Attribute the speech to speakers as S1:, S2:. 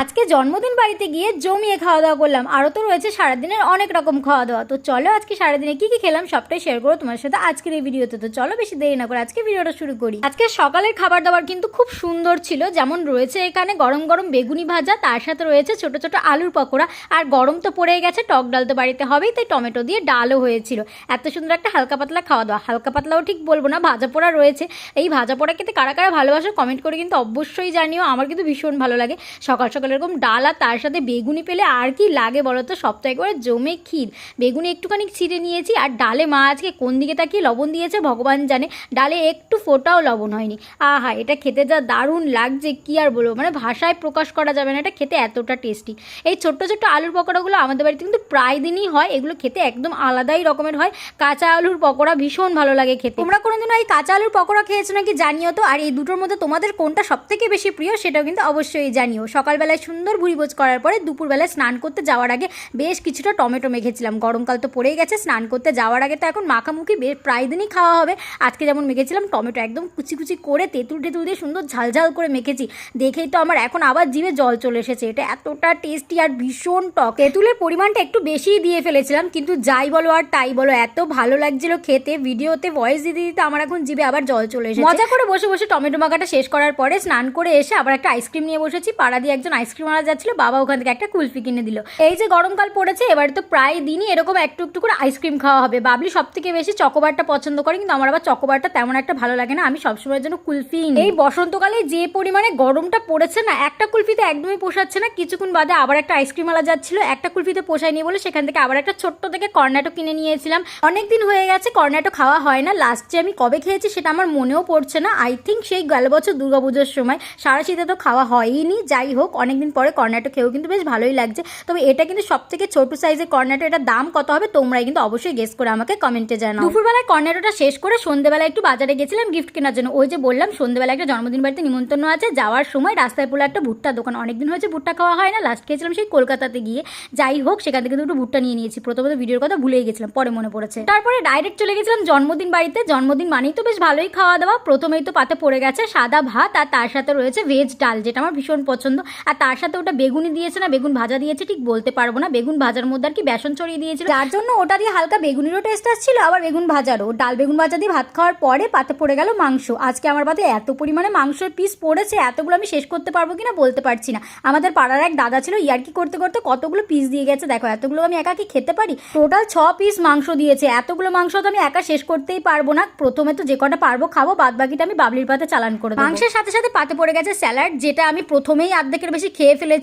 S1: আজকে জন্মদিন বাড়িতে গিয়ে জমিয়ে খাওয়া দাওয়া করলাম। আরও তো রয়েছে সারাদিনের অনেক রকম খাওয়া দাওয়া। তো চলো আজকে সারাদিনে কি কি খেলাম সবটাই শেয়ার করো তোমার সাথে আজকের এই ভিডিওতে। তো চলো বেশি দেরি না করে আজকে ভিডিওটা শুরু করি। আজকে সকালের খাবার দাবার কিন্তু খুব সুন্দর ছিল। যেমন রয়েছে এখানে গরম গরম বেগুনি ভাজা, তার সাথে রয়েছে ছোট ছোট আলুর পকোড়া, আর গরম তো পড়ে গেছে, টক ডাল তো বাড়িতে হবেই, তাই টমেটো দিয়ে ডালও হয়েছিল। এত সুন্দর একটা হালকা পাতলা খাওয়া দাওয়া। হালকা পাতলাও ঠিক বলবো না, ভাজা পোড়া রয়েছে। এই ভাজা পোড়া খেতে কারা কারা ভালোবাসো কমেন্ট করে কিন্তু অবশ্যই জানিও। আমার কিন্তু ভীষণ ভালো লাগে সকাল সকাল এরকম ডাল আর তার সাথে বেগুনি পেলে আর কি লাগে বলো তো। সপ্তাহে একবারে জমে ক্ষীর। বেগুনি একটুখানি ছিঁড়ে নিয়েছি, আর ডালে মা আজকে কোন দিকে তাকিয়ে লবণ দিয়েছে ভগবান জানে, ডালে একটু ফোটাও লবণ হয়নি। আহা, এটা খেতে যা দারুণ লাগছে কি আর বলবো, মানে ভাষায় প্রকাশ করা যাবে না, এটা খেতে এতটা টেস্টি। এই ছোট্ট ছোট্ট আলুর পকোড়াগুলো আমাদের বাড়িতে কিন্তু প্রায় দিনই হয়। এগুলো খেতে একদম আলাদাই রকমের হয়। কাঁচা আলুর পকোড়া ভীষণ ভালো লাগে খেতে। তোমরা কোনোদিনও এই কাঁচা আলুর পকোড়া খেয়েছো নাকি জানিও তো। আর এই দুটোর মধ্যে তোমাদের কোনটা সবথেকে বেশি প্রিয় সেটাও কিন্তু অবশ্যই জানিও। সকালবেলায় সুন্দর ভুড়িভোজ করার পরে দুপুরবেলায় স্নান করতে যাওয়ার আগে বেশ কিছুটা টমেটো মেখেছিলাম। গরমকাল তো পড়েই গেছে, স্নান করতে যাওয়ার আগে তো এখন মাখামুখি বেশ প্রায় দিনই খাওয়া হবে। আজকে যেমন মেখেছিলাম টমেটো একদম কুচি কুচি করে তেঁতুল টেতুল দিয়ে সুন্দর ঝালঝাল করে মেখেছি। দেখেই তো আমার এখন আবার জিভে জল চলে এসেছে। এটা এতটা টেস্টি আর ভীষণ টক। তেঁতুলের পরিমাণটা একটু বেশিই দিয়ে ফেলেছিলাম, কিন্তু যাই বলো আর তাই বলো এত ভালো লাগছিল খেতে। ভিডিওতে ভয়েস দিতে দিতে আমার এখন জিভে আবার জল চলে এসেছে। মজা করে বসে বসে টমেটো মাখাটা শেষ করার পরে স্নান করে এসে আবার একটা আইসক্রিম নিয়ে বসেছি। পাড়া দিয়ে একজন আইসক্রিম আনা যাচ্ছিল, বাবা ওখান থেকে একটা কুলফি কিনে দিল। এই যে গরমকাল পড়েছে, এবারে তো প্রায় দিনই এরকম একটু একটু করে আইসক্রিম খাওয়া হবে। বাবলি সব থেকে বেশি চকোবারটা পছন্দ করে, কিন্তু আমার আবার চকোবারটা তেমন একটা ভালো লাগে না। আমি সবসময়ের জন্য কুলফি। এই বসন্তকালে যে পরিমাণে গরমটা পড়েছে না, একটা কুলফিতে একদমই পোষাচ্ছে না। কিছুক্ষণ বাদে আবার একটা আইসক্রিম আলা যাচ্ছিল, একটা কুলফিতে পোষায়নি বলে সেখান থেকে আবার একটা ছোট্ট থেকে কর্নেটো কিনে নিয়েছিলাম। অনেকদিন হয়ে গেছে কর্নেটো খাওয়া হয় না। লাস্ট যে আমি কবে খেয়েছি সেটা আমার মনেও পড়ছে না। আই থিঙ্ক সেই গেল বছর দুর্গাপুজোর সময়। সারা শীতে তো খাওয়া হয়নি। যাই হোক, অনেকদিন পরে কর্নেটো খেয়েও কিন্তু বেশ ভালোই লাগছে। তবে এটা কিন্তু সব থেকে ছোট সাইজের কর্নেটো। এটার দাম কত হবে তোমরাই কিন্তু অবশ্যই গেস করে আমাকে কমেন্টে জানাও। দুপুরবেলায় কর্নেটোটা শেষ করে সন্ধ্যেবেলা একটু বাজারে গেছিলাম গিফট কেনার জন্য। ওই যে বললাম সন্ধ্যেবেলা একটা জন্মদিন বাড়িতে নিমন্ত্রণ আছে, যাওয়ার সময় রাস্তায় পড়লো একটা ভুট্টার দোকান। অনেকদিন হয়েছে ভুট্টা খাওয়া হয় না, লাস্ট খেয়েছিলাম সেই কলকাতাতে গিয়ে। যাই হোক, সেখান থেকে দুটো ভুট্টা নিয়ে নিয়েছি। প্রথমত ভিডিওর কথা ভুলেই গেছিলাম, পরে মনে পড়েছে। তারপরে ডাইরেক্ট চলে গেছিলাম জন্মদিন বাড়িতে। জন্মদিন মানেই তো বেশ ভালোই খাওয়া দাওয়া। প্রথমেই তো পাতে পড়ে গেছে সাদা ভাত, আর তার সাথে রয়েছে ভেজ ডাল, যেটা আমার ভীষণ পছন্দ। আর তার সাথে ওটা বেগুনি দিয়েছে না বেগুন ভাজা দিয়েছে ঠিক বলতে পারবো না। বেগুন ভাজার মধ্যে আর কি বেসন ছড়িয়ে দিয়েছিল, যার জন্য ওটা দিয়ে হালকা বেগুনিরও টেস্ট আসছিল, আবার বেগুন ভাজারও। ডাল বেগুন ভাজা দিয়ে ভাত খাওয়ার পরে পাতে পড়ে গেল মাংস। আজকে আমার পাতে এত পরিমাণে মাংসের পিস পড়েছে, এতগুলো আমি শেষ করতে পারবো কিনা বলতে পারছি না। আমাদের পাড়ার এক দাদা ছিল, ইয়ার্কি করতে করতে কতগুলো পিস দিয়ে গেছে। দেখো, এতগুলো আমি একা কি খেতে পারি? টোটাল 6 পিস মাংস দিয়েছে। এতগুলো মাংস তো আমি একা শেষ করতেই পারবো না। প্রথমে তো যে কটা পারবো খাবো, বাদ বাকিটা আমি বাবলির পাতে চালান করে দেবো। মাংসের সাথে সাথে পাতে পড়ে গেছে স্যালাড, যেটা আমি প্রথমেই অর্ধেকের বেশি খেয়ে ফেলেছি।